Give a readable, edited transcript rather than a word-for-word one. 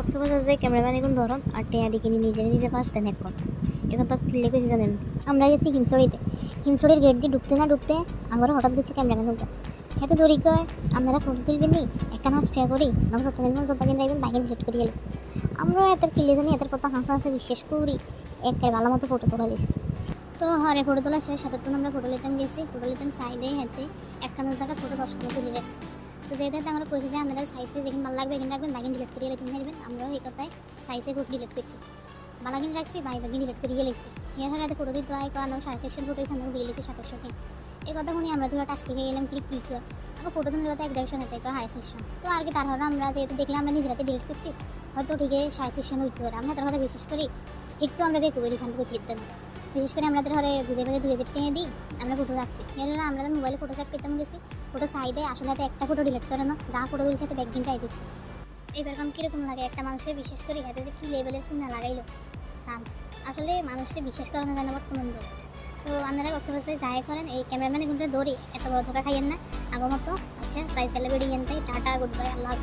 কক্সবাজার যে ক্যামেরাম্যান এখন ধরন আর টেয়া দিকে নিজে পাশ দেন এক কথা এখন তো ক্লিলে কেছি জানেন। আমরা গেছি হিমছড়ির গেট দিয়ে ঢুকতে না ঢুকতে আমরা হঠাৎ দিচ্ছে ক্যামেরাম্যান উঠবে এত দড়ি কয় আপনারা ফটো তুলবেন নি একটা নাচ টেয়া করি নক যতদিন রাখবেন বাইকে ডিলেট করে গেলে আমরা এদের কিলে জানি এদের কথা হাসা বিশ্বাস করি একের ভালো মতো ফটো তোলা গেছি। তো হরে ফটো তোলা শেষ সাথে আমরা ফটো নিতাম গেছি ফটো নিতাম সাইডে হেঁটে একখানা জায়গা ফটো 10 করে তুলে রাখছি। তো যেটাতে আমরা কইছি যে আপনারা সাইজে যেখানে ভালো লাগবে এখানে রাখবেন বাগিন ডিলেট করিয়ে রেখে নেবেন। আমরাও এই কথায় সাইজে ফটো ডিলেট করছি বালাগিন রাখছি বাগিন ডিলেট করিয়ে লিখছি এর হাতে ফটো দিতে হয় কারণ সাড়ে সেকশন ফটো হিসেবে আমরা দিয়ে লিখছি 2700 এই কথা শুনি আমরা দুটো টাচ খেয়ে গেলাম কী কী আমাকে ফটো তুলে কথা 150 হতে হাই সেকশন। তো আর কি তারপরে আমরা যেহেতু দেখলাম আমরা নিজেরাতে ডিলেট করছি হয়তো ঠিক সাড়ে সেকশন উঠতে পারে আমরা তার কথা বিশেষ করি একটু আমরা বেকুব এখান থেকে ক্লিক দেন বিশেষ করে আমরা ধরে বুঝে 2000 টাকা দিই আমরা ফটো রাখছি এর আমরা মোবাইলে ফটো চেক করতে গেছি ফটো সাইডে আসলে হাতে একটা ফটো ডিলিট করে না যা ফটো তুলছে হাতে ব্যাকগ্রাউন্ড টাইপ দিচ্ছি। এবার কীরকম লাগে একটা মানুষের বিশেষ করে হাতে যে কী লেভেলের সুন্না লাগাইলো সান আসলে মানুষের বিশ্বাস করানো যায় না বর্তমান যুগে। তো আপনারা কক্সবাজারে যাই করেন এই ক্যামেরাম্যান এগুলো দৌড়ি এত বড় ধোকা খাইয়েন না আগমতো। আচ্ছা প্রাইস গেলে বেরিয়ে টাটা গুড বাই আল্লাহ।